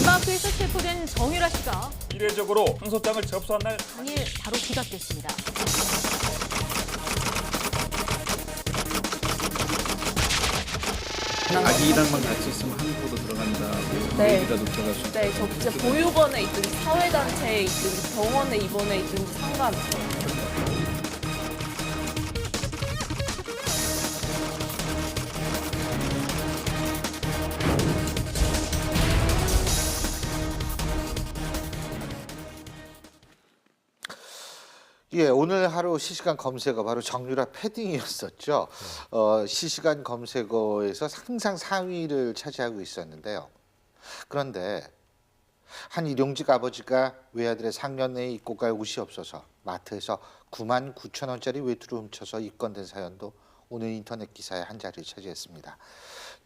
덴마크에서 체포된 정유라 씨가 이례적으로 항소장을 접수한 날 당일 바로 기각됐습니다. 아기랑만 같이 있으면 한국으로 들어간다고 네. 얘기가 높아가지고 네, 저 진짜 보육원에 있든지 사회단체에 있든지 병원에 입원해 있든지 상관없어요. 예, 오늘 하루 실시간 검색어 바로 정유라 패딩이었었죠. 실시간 검색어에서 항상 상위를 차지하고 있었는데요. 그런데 한 일용직 아버지가 외아들의 상견례에 입고 갈 옷이 없어서 마트에서 99,000원짜리 외투를 훔쳐서 입건된 사연도 오늘 인터넷 기사에 한 자리를 차지했습니다.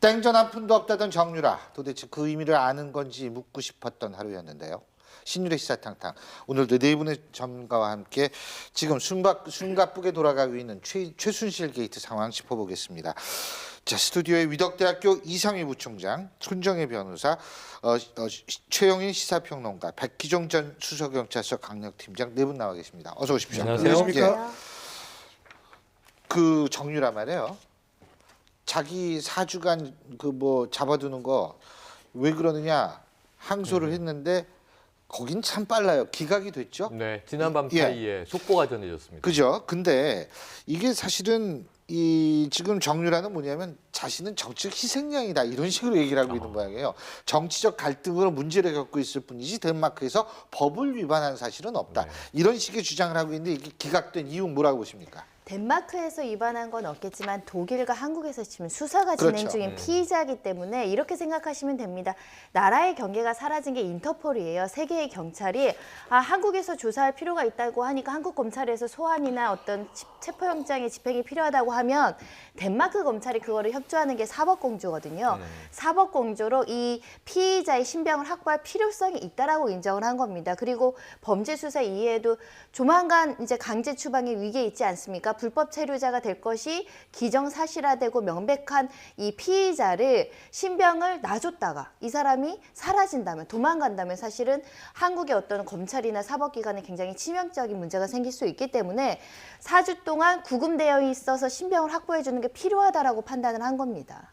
땡전 한 푼도 없다던 정유라, 도대체 그 의미를 아는 건지 묻고 싶었던 하루였는데요. 신유의 시사탕탕, 오늘도 네 분의 전문가와 함께 지금 숨가쁘게 돌아가고 있는 최순실 게이트 상황 짚어보겠습니다. 자, 스튜디오에 위덕대학교 이상희 부총장, 손정혜 변호사, 최영인 시사평론가, 백기종 전 수서경찰서 강력팀장 네 분 나와 계십니다. 어서 오십시오. 안녕하세요. 그 정유라 말이에요. 자기 4주간 그 뭐 잡아두는 거 왜 그러느냐 항소를 했는데 거긴 참 빨라요. 기각이 됐죠. 네, 지난밤 예. 사이에 속보가 전해졌습니다. 그죠? 근데 이게 사실은 이 지금 정유라는 뭐냐면 자신은 정치적 희생양이다 이런 식으로 얘기를 하고 있는 모양이에요. 정치적 갈등으로 문제를 겪고 있을 뿐이지 덴마크에서 법을 위반한 사실은 없다. 이런 식의 주장을 하고 있는데 이게 기각된 이유 뭐라고 보십니까? 덴마크에서 위반한 건 없겠지만 독일과 한국에서 지금 수사가 그렇죠. 진행 중인 피의자이기 때문에 이렇게 생각하시면 됩니다. 나라의 경계가 사라진 게 인터폴이에요. 세계의 경찰이 한국에서 조사할 필요가 있다고 하니까 한국 검찰에서 소환이나 어떤 체포영장의 집행이 필요하다고 하면 덴마크 검찰이 그거를 협조하는 게 사법공조거든요. 사법공조로 이 피의자의 신병을 확보할 필요성이 있다라고 인정을 한 겁니다. 그리고 범죄 수사 이외에도 조만간 이제 강제 추방의 위기에 있지 않습니까? 불법 체류자가 될 것이 기정사실화되고 명백한 이 피의자를 신병을 놔줬다가 이 사람이 사라진다면 도망간다면 사실은 한국의 어떤 검찰이나 사법기관에 굉장히 치명적인 문제가 생길 수 있기 때문에 4주 동안 구금되어 있어서 신병을 확보해 주는 게 필요하다라고 판단을 한 겁니다.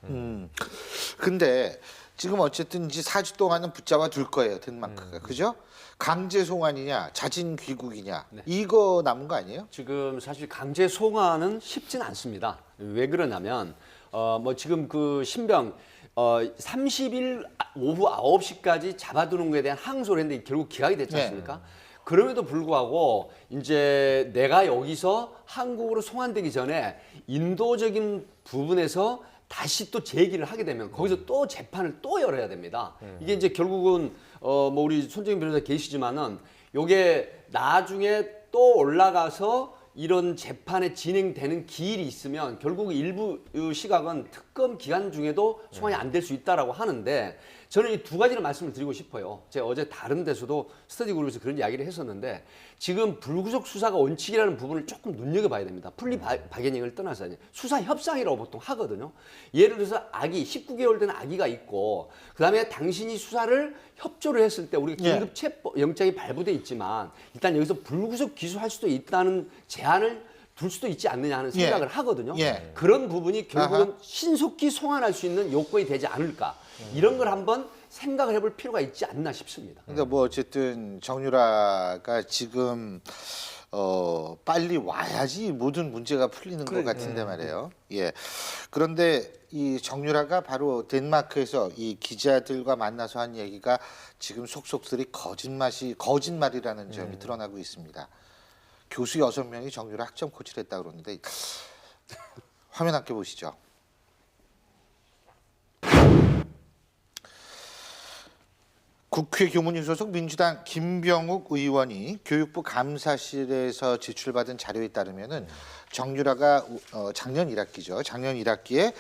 근데 지금 어쨌든 이제 4주 동안은 붙잡아 둘 거예요, 덴마크가. 그죠? 강제 송환이냐, 자진 귀국이냐, 이거 남은 거 아니에요? 지금 사실 강제 송환은 쉽진 않습니다. 왜 그러냐면 뭐 지금 그 신병 30일 오후 9시까지 잡아두는 거에 대한 항소를 했는데 결국 기각이 됐지 않습니까? 그럼에도 불구하고 이제 내가 여기서 한국으로 송환되기 전에 인도적인 부분에서 다시 또 제기를 하게 되면 거기서 또 재판을 또 열어야 됩니다. 이게 이제 결국은 뭐 우리 손정인 변호사 계시지만은 요게 나중에 또 올라가서 이런 재판에 진행되는 기일이 있으면 결국 일부 시각은 특검 기간 중에도 소환이 안 될 수 있다라고 하는데 저는 이 두 가지를 말씀을 드리고 싶어요. 제가 어제 다른 데서도 스터디 그룹에서 그런 이야기를 했었는데 지금 불구속 수사가 원칙이라는 부분을 조금 눈여겨봐야 됩니다. 풀리 바게닝을 떠나서 수사 협상이라고 보통 하거든요. 예를 들어서 아기 19개월 된 아기가 있고 그다음에 당신이 수사를 협조를 했을 때 우리가 긴급 체포 영장이 발부돼 있지만 일단 여기서 불구속 기소할 수도 있다는 제한을 둘 수도 있지 않느냐 하는 생각을 하거든요. 그런 부분이 결국은 신속히 송환할 수 있는 요건이 되지 않을까. 이런 걸 한번 생각을 해볼 필요가 있지 않나 싶습니다. 그러니까 뭐 어쨌든 정유라가 지금 빨리 와야지 모든 문제가 풀리는 것 같은데 말이에요. 예. 그런데 이 정유라가 바로 덴마크에서 이 기자들과 만나서 한 얘기가 지금 속속들이 거짓말이라는 점이 드러나고 있습니다. 교수 6명이 정유라 학점 코치를 했다고 그러는데 화면 함께 보시죠. 국회 교문위 소속 민주당 김병욱 의원이 교육부 감사실에서 제출받은 자료에 따르면은 정유라가 작년 1학기죠. 작년 1학기에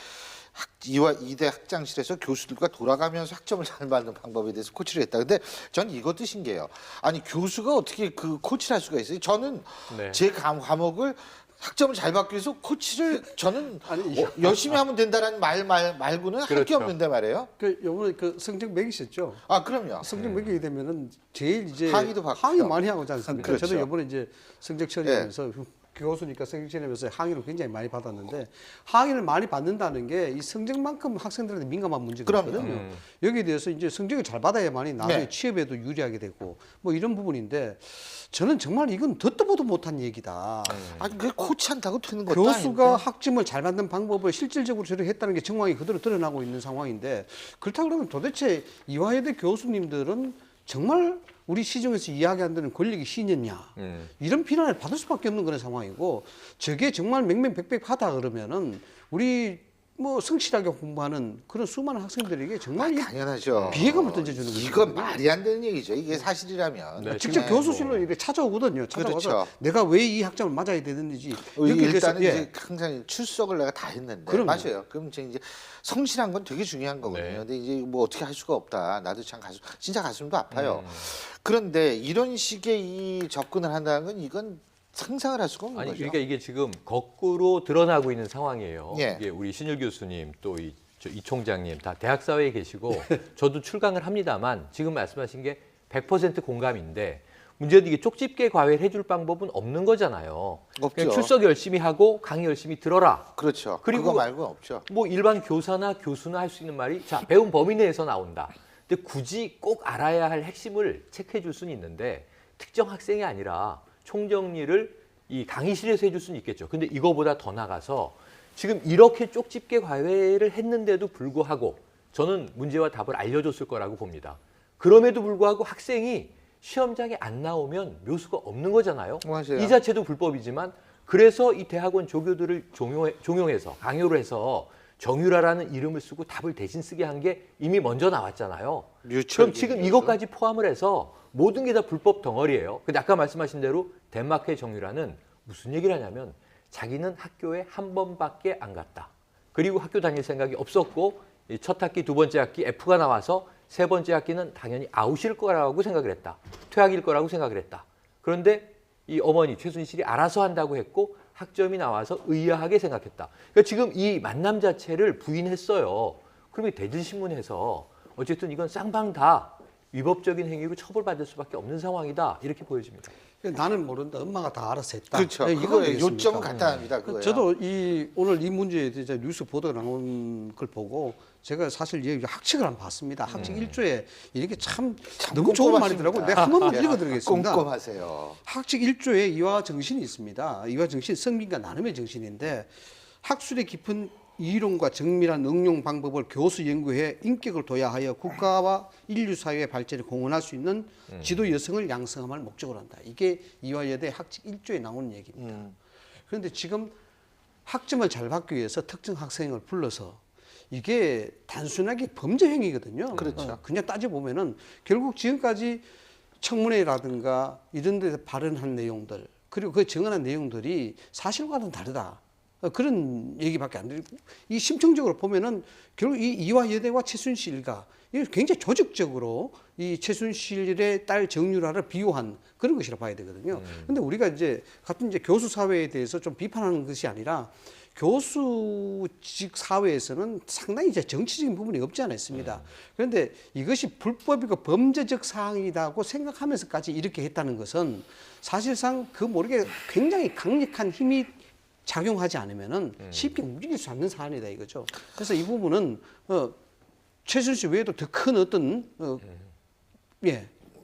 이대 학장실에서 교수들과 돌아가면서 학점을 잘 받는 방법에 대해서 코치를 했다. 근데 전 이것도 신기해요. 아니 교수가 어떻게 그 코치를 할 수가 있어요? 저는 제 과목을 학점을 잘 받기 위해서 코치를 저는 아니, 열심히 하면 된다라는 말고는 할 게 그렇죠. 없는데 말이에요. 요번에 그 성적 매기셨죠? 아 그럼요. 성적 매기게 되면은 제일 이제 항의도 받고요. 항의 많이 하고 하지 않습니까? 그렇죠. 저도 이번에 이제 성적 처리하면서 교수니까 성적 처리하면서 항의를 굉장히 많이 받았는데 항의를 많이 받는다는 게 이 성적만큼 학생들한테 민감한 문제가 그럼요. 있거든요. 여기에 대해서 이제 성적을 잘 받아야만이 나중에 네. 취업에도 유리하게 되고 뭐 이런 부분인데 저는 정말 이건 듣도 보도 못한 얘기다. 아니 그 코치한다고 되는 것도 교수가 아닌데. 학점을 잘 받는 방법을 실질적으로 저렇게 했다는 게 정황이 그대로 드러나고 있는 상황인데 그렇다 그러면 도대체 이화여대 교수님들은 정말 우리 시중에서 이야기한다는 권력이 신이냐 이런 비난을 받을 수밖에 없는 그런 상황이고 저게 정말 맹맹백백하다 그러면은 우리 뭐 성실하게 공부하는 그런 수많은 학생들에게 정말 이 당연하죠. 비애감을 던져주는 거죠. 이건 말이 안 되는 얘기죠. 이게 사실이라면. 네, 직접 네, 교수실로 이렇게 찾아오거든요. 찾아와서 그렇죠. 내가 왜 이 학점을 맞아야 되는지 이게 여기에 대해서 일단은 이제 항상 출석을 내가 다 했는데 그럼요. 맞아요. 그럼 이제 성실한 건 되게 중요한 거거든요. 네. 근데 이제 뭐 어떻게 할 수가 없다. 나도 참 진짜 가슴도 아파요. 그런데 이런 식의 이 접근을 한다는 건 이건 상상을 할 수가 없는 아니 거죠. 그러니까 이게 지금 거꾸로 드러나고 있는 상황이에요. 예. 이게 우리 신일 교수님 또 이 총장님 다 대학 사회에 계시고 저도 출강을 합니다만 지금 말씀하신 게 100% 공감인데 문제는 이게 쪽집게 과외를 해줄 방법은 없는 거잖아요. 없죠. 그냥 출석 열심히 하고 강의 열심히 들어라. 그렇죠. 그리고 그거 말고는 없죠. 뭐 일반 교사나 교수나 할 수 있는 말이 자 배운 범위 내에서 나온다. 근데 굳이 꼭 알아야 할 핵심을 체크해 줄 수는 있는데 특정 학생이 아니라 총정리를 이 강의실에서 해줄 수는 있겠죠. 근데 이거보다 더 나가서 지금 이렇게 쪽집게 과외를 했는데도 불구하고 저는 문제와 답을 알려줬을 거라고 봅니다. 그럼에도 불구하고 학생이 시험장에 안 나오면 묘수가 없는 거잖아요. 맞아요. 이 자체도 불법이지만 그래서 이 대학원 조교들을 종용해서 강요를 해서 정유라라는 이름을 쓰고 답을 대신 쓰게 한 게 이미 먼저 나왔잖아요. 그럼 지금 이것까지 포함을 해서 모든 게 다 불법 덩어리예요. 근데 아까 말씀하신 대로 덴마크의 정유라는 무슨 얘기를 하냐면 자기는 학교에 한 번밖에 안 갔다. 그리고 학교 다닐 생각이 없었고 첫 학기, 두 번째 학기 F가 나와서 세 번째 학기는 당연히 아웃일 거라고 생각을 했다. 퇴학일 거라고 생각을 했다. 그런데 이 어머니 최순실이 알아서 한다고 했고 학점이 나와서 의아하게 생각했다. 그러니까 지금 이 만남 자체를 부인했어요. 그러면 대질신문에서 어쨌든 이건 쌍방 다 위법적인 행위로 처벌받을 수밖에 없는 상황이다. 이렇게 보여집니다. 나는 모른다. 엄마가 다 알아서 했다. 그렇죠. 네, 그거 되겠습니까? 요점은 간단합니다. 그거요. 저도 오늘 이 문제에 대해서 뉴스 보도가 나온 걸 보고 제가 사실 여기 학칙을 한번 봤습니다. 학칙 1조에 이렇게 참 너무 좋은 말이더라고요. 내가 한 번만 읽어드리겠습니다. 꼼꼼하세요. 학칙 1조에 이화 정신이 있습니다. 이화 정신 성민과 나눔의 정신인데 학술의 깊은 이론과 정밀한 응용 방법을 교수 연구해 인격을 도야하여 국가와 인류 사회의 발전에 공헌할 수 있는 지도 여성을 양성함을 목적으로 한다. 이게 이화여대 학칙 1조에 나오는 얘기입니다. 그런데 지금 학점을 잘 받기 위해서 특정 학생을 불러서 이게 단순하게 범죄 행위거든요. 그렇죠. 그냥 따져보면은 결국 지금까지 청문회라든가 이런 데서 발언한 내용들 그리고 그 정언한 내용들이 사실과는 다르다. 그런 얘기밖에 안 들리고 이 심층적으로 보면은 결국 이 이화여대와 최순실과 이 굉장히 조직적으로 이 최순실의 딸 정유라를 비호한 그런 것이라 봐야 되거든요. 근데 우리가 이제 같은 이제 교수 사회에 대해서 좀 비판하는 것이 아니라 교수직 사회에서는 상당히 이제 정치적인 부분이 없지 않아 있습니다. 그런데 이것이 불법이고 범죄적 사항이라고 생각하면서까지 이렇게 했다는 것은 사실상 그 모르게 굉장히 강력한 힘이 작용하지 않으면은 쉽게 움직일 수 없는 사안이다 이거죠. 그래서 이 부분은 최순실 외에도 더 큰 어떤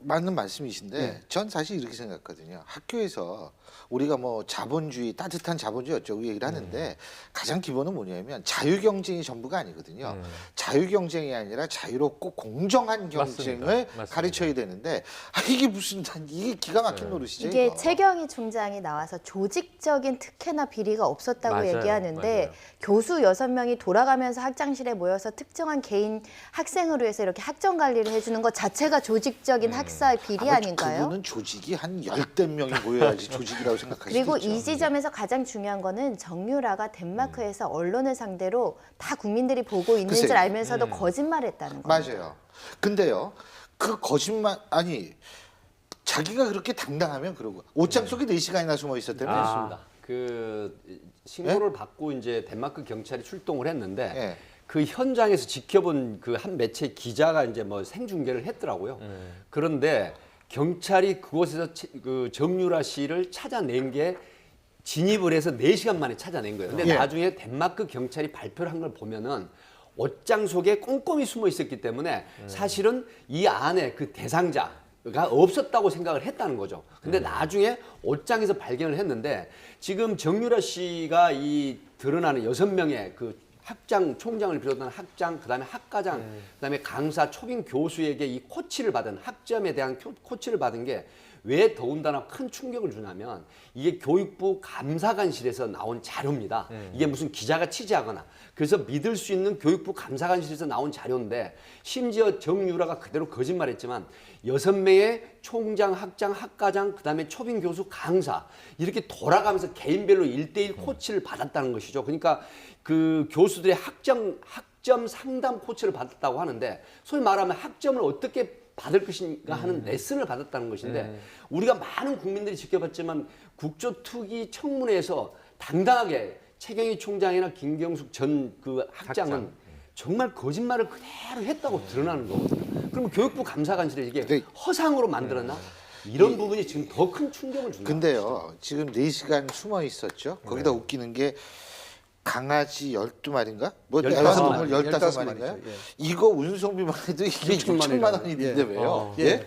맞는 말씀이신데 전 사실 이렇게 생각하거든요. 학교에서 우리가 뭐 자본주의, 따뜻한 자본주의 어쩌고 얘기를 하는데 가장 기본은 뭐냐면 자유경쟁이 전부가 아니거든요. 자유경쟁이 아니라 자유롭고 공정한 경쟁을 맞습니다. 가르쳐야 되는데 이게 무슨 이게 기가 막힌 노릇이죠. 이게 이거. 최경희 총장이 나와서 조직적인 특혜나 비리가 없었다고 맞아요. 얘기하는데 맞아요. 교수 6명이 돌아가면서 학장실에 모여서 특정한 개인 학생을 위해서 이렇게 학점 관리를 해주는 것 자체가 조직적인 학사의 비리 아닌가요? 그분은 조직이 한 10대 명이 모여야지 조직이라고 생각할 수 있죠. 그리고 이 지점에서 가장 중요한 거는 정유라가 덴마크에서 언론을 상대로 다 국민들이 보고 있는 글쎄요. 줄 알면서도 거짓말했다는 거예요. 맞아요. 근데요, 그 거짓말 아니 자기가 그렇게 당당하면 그러고 옷장 속에 4시간이나 숨어 있었다면 아, 그 신고를 받고 이제 덴마크 경찰이 출동을 했는데 예. 그 현장에서 지켜본 그 한 매체 기자가 이제 뭐 생중계를 했더라고요. 그런데 경찰이 그곳에서 그 정유라 씨를 찾아낸 게 진입을 해서 4시간 만에 찾아낸 거예요. 근데 예. 나중에 덴마크 경찰이 발표를 한 걸 보면은 옷장 속에 꼼꼼히 숨어 있었기 때문에 사실은 이 안에 그 대상자가 없었다고 생각을 했다는 거죠. 근데 나중에 옷장에서 발견을 했는데 지금 정유라 씨가 이 드러나는 6명의 그 학장, 총장을 비롯한 학장, 그다음에 학과장, 그다음에 강사, 초빙 교수에게 이 코치를 받은 학점에 대한 코치를 받은 게 왜 더군다나 큰 충격을 주냐면 이게 교육부 감사관실에서 나온 자료입니다. 이게 무슨 기자가 취재하거나 그래서 믿을 수 있는 교육부 감사관실에서 나온 자료인데 심지어 정유라가 그대로 거짓말했지만 6명의 총장, 학장, 학과장, 그다음에 초빙 교수, 강사 이렇게 돌아가면서 개인별로 1대1 코치를 받았다는 것이죠. 그러니까 그 교수들의 학점 상담 코치를 받았다고 하는데 소위 말하면 학점을 어떻게 받을 것인가 하는 레슨을 받았다는 것인데 우리가 많은 국민들이 지켜봤지만 국조특위 청문회에서 당당하게 최경희 총장이나 김경숙 전 그 학장은 정말 거짓말을 그대로 했다고 드러나는 거거든요. 그러면 교육부 감사관실에 이게 근데 허상으로 만들었나? 이런 부분이 지금 더 큰 충격을 준다. 근데요, 지금 4시간 숨어 있었죠. 거기다 웃기는 게 강아지 12마리인가? 뭐 15마리. 애완동물 15마리인가요? 예. 이거 운송비만 해도 이게 6천만 원인데 왜요? 예?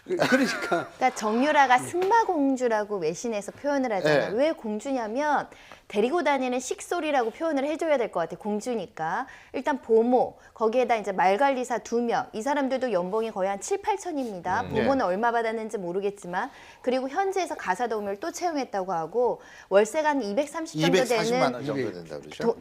그러니까 그러니까 정유라가 승마공주라고 외신에서 표현을 하잖아요. 네. 왜 공주냐면 데리고 다니는 식솔이라고 표현을 해줘야 될 것 같아요. 공주니까. 일단 보모, 거기에다 이제 말관리사 2명. 이 사람들도 연봉이 거의 한 7, 8천입니다. 보모는 얼마 받았는지 모르겠지만. 그리고 현지에서 가사 도우미를 또 채용했다고 하고 월세가 한 230 정도 240만 원 되는 정도 된다 그러죠.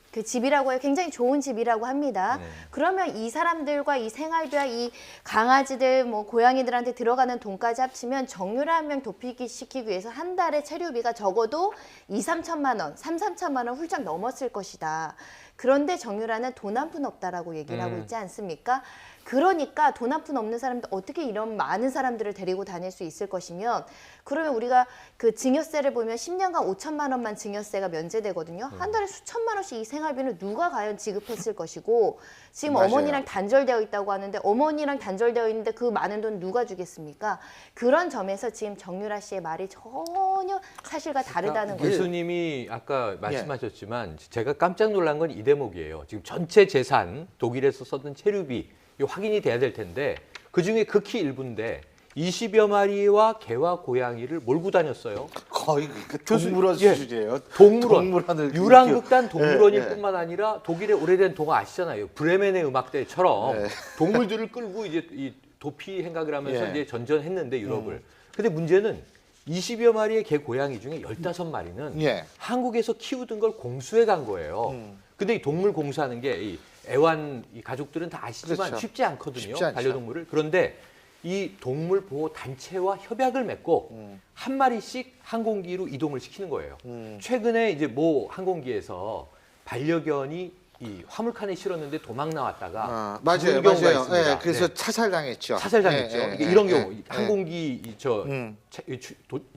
그 집이라고 해요. 굉장히 좋은 집이라고 합니다. 그러면 이 사람들과 이 생활비와 이 강아지들, 뭐 고양이들한테 들어가는 돈까지 합치면 정유라 한 명 도피시키기 위해서 한 달에 체류비가 적어도 2, 3천만 원, 3, 3천만 원 훌쩍 넘었을 것이다. 그런데 정유라는 돈 한 푼 없다라고 얘기를 하고 있지 않습니까? 그러니까 돈 한 푼 없는 사람들 어떻게 이런 많은 사람들을 데리고 다닐 수 있을 것이면 그러면 우리가 그 증여세를 보면 10년간 5천만 원만 증여세가 면제되거든요. 한 달에 수천만 원씩 이 생활비는 누가 과연 지급했을 것이고 지금 맞아요. 어머니랑 단절되어 있다고 하는데 어머니랑 단절되어 있는데 그 많은 돈 누가 주겠습니까? 그런 점에서 지금 정유라 씨의 말이 전혀 사실과 다르다는 거죠. 교수님이 아까 말씀하셨지만 제가 깜짝 놀란 건 이 대목이에요. 지금 전체 재산, 독일에서 썼던 체류비 이 확인이 돼야 될 텐데 그중에 극히 일부인데 20여 마리와 개와 고양이를 몰고 다녔어요. 거의 그 동물원 수준이에요. 동물원을 유랑극단 동물원일 예. 뿐만 아니라 독일의 오래된 동화 아시잖아요. 브레멘의 음악대처럼 예. 동물들을 끌고 이제 이 도피 행각을 하면서 예. 이제 전전했는데 유럽을. 근데 문제는 20여 마리의 개 고양이 중에 15마리는 예. 한국에서 키우던 걸 공수해 간 거예요. 근데 이 동물 공수하는 게 이 애완 이 가족들은 다 아시지만 그렇죠. 쉽지 않거든요. 쉽지 않죠. 반려동물을. 그런데 이 동물 보호 단체와 협약을 맺고 한 마리씩 항공기로 이동을 시키는 거예요. 최근에 이제 모 항공기에서 반려견이 이 화물칸에 실었는데 도망 나왔다가 맞아요, 죽은 경우가 맞아요. 있습니다. 예, 그래서 네. 사살당했죠. 사살당했죠. 예, 예, 이런 예, 경우 예. 항공기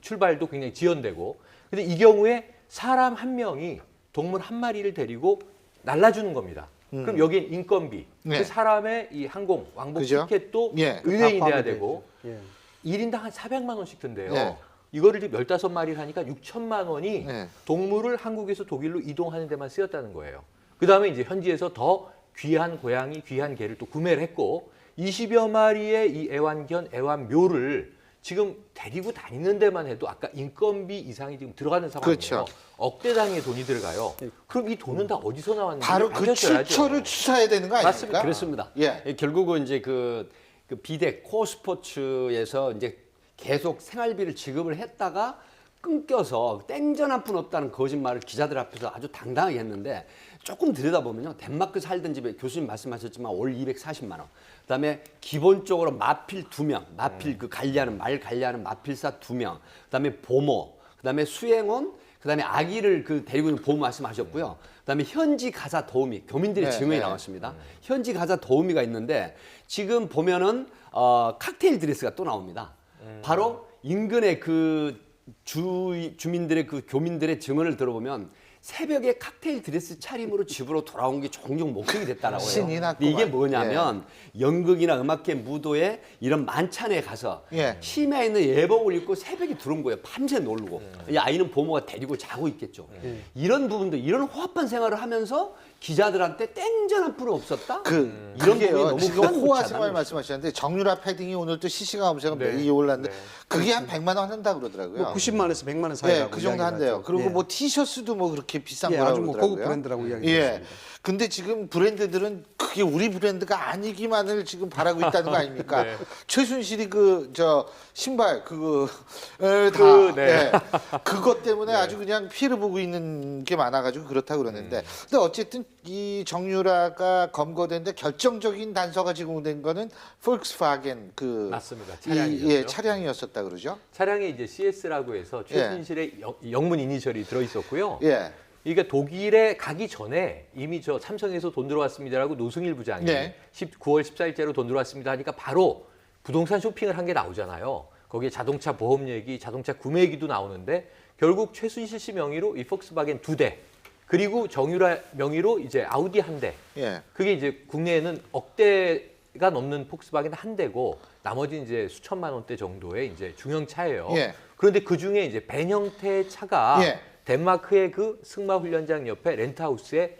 출발도 굉장히 지연되고. 근데 이 경우에 사람 한 명이 동물 한 마리를 데리고 날라주는 겁니다. 그럼 여기엔 인건비, 네. 그 사람의 이 항공 왕복 그죠? 티켓도 예. 의뢰인이 다 돼야 포함이 되고 예. 1인당 한 400만 원씩 든대요. 네. 이거를 지금 15마리를 하니까 6천만 원이 네. 동물을 한국에서 독일로 이동하는 데만 쓰였다는 거예요. 그다음에 이제 현지에서 더 귀한 고양이, 귀한 개를 또 구매를 했고 20여 마리의 이 애완견, 애완묘를 지금 데리고 다니는 데만 해도 아까 인건비 이상이 지금 들어가는 상황이에요. 그렇죠. 억대 단위의 돈이 들어가요. 그럼 이 돈은 다 어디서 나왔는지 바로 그 밝혀져야죠. 출처를 추사해야 되는 거 아닙니까? 맞습니다. 그렇습니다. 예. 결국은 이제 그 비덱 코스포츠에서 이제 계속 생활비를 지급을 했다가 끊겨서 땡전 한 푼 없다는 거짓말을 기자들 앞에서 아주 당당하게 했는데 조금 들여다보면요. 덴마크 살던 집에 교수님 말씀하셨지만 월 240만 원. 그다음에 기본적으로 마필 2명, 마필 그 관리하는 말 관리하는 마필사 2명. 그다음에 보모, 그다음에 수행원, 그다음에 아기를 그 데리고 있는 보모 말씀하셨고요. 그다음에 현지 가사 도우미, 교민들의 네, 증언이 네. 나왔습니다. 현지 가사 도우미가 있는데 지금 보면은 칵테일 드레스가 또 나옵니다. 바로 인근의 그 주민들의 그 교민들의 증언을 들어보면 새벽에 칵테일 드레스 차림으로 집으로 돌아온 게 종종 목격이 됐다라고 해요. 신이 근데 났구만. 이게 뭐냐면 연극이나 음악회 무도에 이런 만찬에 가서 예. 치마에 있는 예복을 입고 새벽에 들어온 거예요. 밤새 놀고. 이 아이는 보모가 데리고 자고 있겠죠. 이런 부분도 이런 호합한 생활을 하면서 기자들한테 땡전 한 푼은 없었다? 이런 이런 부분이 게요. 너무 지금 부담 호화 되지 생활 않았나 말씀하셨는데 정유라 패딩이 오늘 또 실시간 검색어 네. 매일 올랐는데 네. 그게 한 100만 원 한다 그러더라고요. 뭐 90만 원에서 100만 원 네, 사이라고 그 정도 이야기를 한대요. 하죠. 그리고 예. 뭐 티셔츠도 뭐 그렇게 비싼 예, 거라고 아주 뭐 그러더라고요. 고급 브랜드라고 예. 이야기했습니다. 근데 지금 브랜드들은 그게 우리 브랜드가 아니기만을 지금 바라고 있다는 거 아닙니까? 네. 최순실이 그 저 신발 그거 네. 네. 그것 때문에 아주 그냥 피해를 보고 있는 게 많아가지고 그렇다 그러는데 근데 어쨌든 이 정유라가 검거된데 결정적인 단서가 제공된 거는 볼크스바겐 그 맞습니다. 이, 차량이었죠. 예, 차량이었었다 그러죠? 차량에 이제 CS라고 해서 최순실의 영문 이니셜이 들어 있었고요. 예. 그러니까 독일에 가기 전에 이미 저 삼성에서 돈 들어왔습니다라고 노승일 부장이 네. 9월 14일째로 돈 들어왔습니다 하니까 바로 부동산 쇼핑을 한 게 나오잖아요. 거기에 자동차 보험 얘기, 자동차 구매 얘기도 나오는데 결국 최순실 씨 명의로 이 폭스바겐 2대 그리고 정유라 명의로 이제 아우디 1대. 예. 그게 이제 국내에는 억대가 넘는 폭스바겐 1대고 나머지는 이제 수천만 원대 정도의 이제 중형 차예요. 예. 그런데 그 중에 이제 벤 형태의 차가 예. 덴마크의 그 승마 훈련장 옆에 렌트하우스에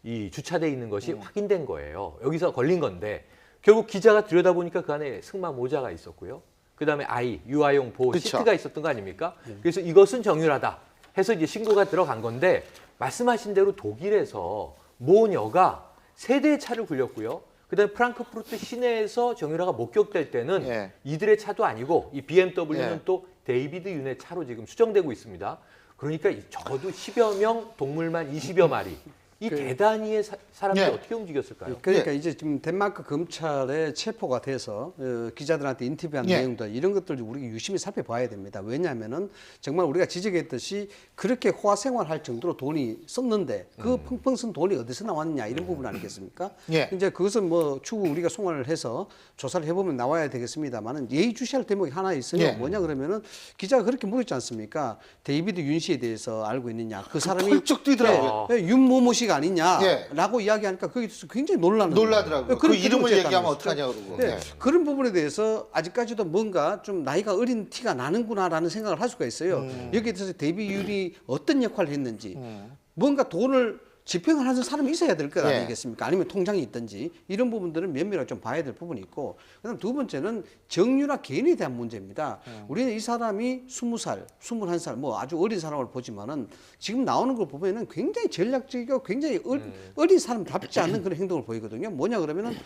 이 주차돼 있는 것이 확인된 거예요. 여기서 걸린 건데 결국 기자가 들여다보니까 그 안에 승마 모자가 있었고요. 그다음에 유아용 보호 그쵸. 시트가 있었던 거 아닙니까? 그래서 이것은 정유라다 해서 이제 신고가 들어간 건데 말씀하신 대로 독일에서 모녀가 세 대의 차를 굴렸고요. 그다음에 프랑크푸르트 시내에서 정유라가 목격될 때는 예. 이들의 차도 아니고 이 BMW는 예. 또 데이비드 윤의 차로 지금 수정되고 있습니다. 그러니까 적어도 10여 명, 동물만 20여 마리. 이 대단히의 사람들이 예. 어떻게 움직였을까요? 그러니까 이제 지금 덴마크 검찰에 체포가 돼서 기자들한테 인터뷰한 예. 내용들 이런 것들 우리가 유심히 살펴봐야 됩니다. 왜냐하면은 정말 우리가 지적했듯이 그렇게 호화 생활할 정도로 돈이 썼는데 그 펑펑 쓴 돈이 어디서 나왔느냐 이런 부분 아니겠습니까? 예. 이제 그것은 뭐 추후 우리가 송환을 해서 조사를 해보면 나와야 되겠습니다만은 예의주시할 대목이 하나 있어요. 예. 뭐냐 그러면은 기자가 그렇게 물었지 않습니까? 데이비드 윤 씨에 대해서 알고 있느냐? 그 사람이 펄쩍 뛰더라고요. 윤모모 씨가 예. 아니냐라고 이야기하니까 거기에 대해서 굉장히 놀라더라고요. 그 이름을 얘기하면 어떡하냐고 그러고. 네. 예. 그런 부분에 대해서 아직까지도 뭔가 좀 나이가 어린 티가 나는구나라는 생각을 할 수가 있어요. 여기에 대해서 데이비드 윤이 어떤 역할을 했는지 뭔가 돈을 집행을 하는 사람이 있어야 될 것 예. 아니겠습니까? 아니면 통장이 있든지 이런 부분들은 면밀하게 좀 봐야 될 부분이 있고 그다음 두 번째는 정유라 개인에 대한 문제입니다. 우리는 이 사람이 20살, 21살 뭐 아주 어린 사람을 보지만은 지금 나오는 걸 보면은 굉장히 전략적이고 굉장히 어린 사람답지 않는 그런 행동을 보이거든요. 뭐냐 그러면은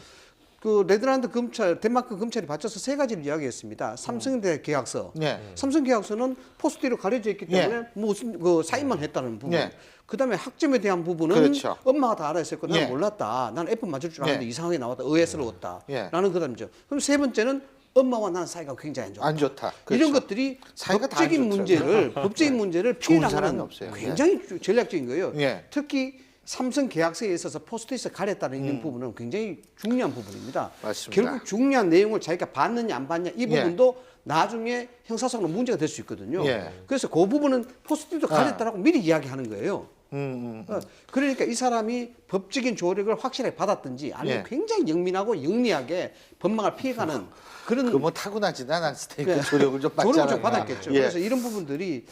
그 네덜란드 검찰, 덴마크 검찰이 받쳐서 세 가지를 이야기했습니다. 삼성대 계약서. 예. 삼성 계약서는 포스트로 가려져 있기 때문에 무슨 그 사인만 했다는 부분. 예. 그다음에 학점에 대한 부분은 그렇죠. 엄마가 다 알아있었고 나는 예. 몰랐다. 나는 F 맞을 줄 알았는데 예. 이상하게 나왔다. 의외스러웠다. 예. 라는 그다음이죠. 그럼 세 번째는 엄마와 나는 사이가 굉장히 안 좋다. 안 좋다. 그렇죠. 이런 것들이 사이가 다안 법적인 좋더라고요. 법적인 문제를 좋은 피해나가는 사람이 없어요. 굉장히 전략적인 거예요. 예. 특히 삼성 계약서에 있어서 포스트에서 가렸다는 이런 부분은 굉장히 중요한 부분입니다. 맞습니다. 결국 중요한 내용을 자기가 봤느냐 안 봤냐 이 예. 부분도 나중에 형사상으로 문제가 될 수 있거든요. 예. 그래서 그 부분은 포스트도 가렸다라고 미리 이야기하는 거예요. 음. 그러니까 이 사람이 법적인 조력을 확실하게 받았든지 아니면 예. 굉장히 영민하고 영리하게 법망을 피해가는 그런 그 뭐 타고나지는 않았을 테니까 네. 조력을 좀 받지 조력을 좀 않았나. 받았겠죠. 예. 그래서 이런 부분들이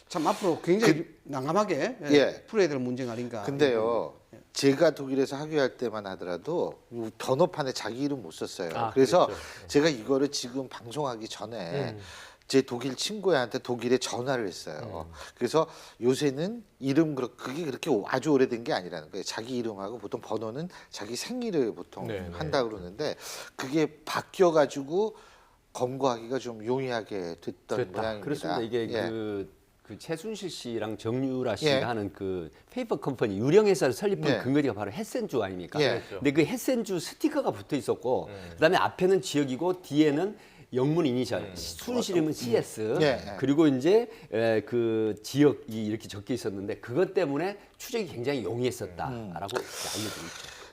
참 앞으로 굉장히 난감하게 예. 풀어야 될 문제가 아닌가. 근데요, 제가 독일에서 학교할 때만 하더라도 번호판에 자기 이름 못 썼어요. 아, 그래서 그랬죠. 제가 이거를 지금 방송하기 전에 제 독일 친구한테 독일에 전화를 했어요. 그래서 요새는 이름 그게 그렇게 아주 오래된 게 아니라는 거예요. 자기 이름하고 보통 번호는 자기 생일을 보통 네, 네. 한다 그러는데 그게 바뀌어 가지고 검거하기가 좀 용이하게 됐던 됐다. 모양입니다. 그렇습니다. 이게 예. 그 최순실 씨랑 정유라 씨가 예. 하는 그 페이퍼 컴퍼니 유령 회사를 설립한 예. 근거리가 바로 햇센주 아닙니까? 예. 근데 그 햇센주 스티커가 붙어 있었고 그다음에 앞에는 지역이고 뒤에는 영문 이니셜 순실이면 CS 예. 그리고 이제 그 지역이 이렇게 적혀 있었는데 그것 때문에 추적이 굉장히 용이했었다라고 알려져 있죠.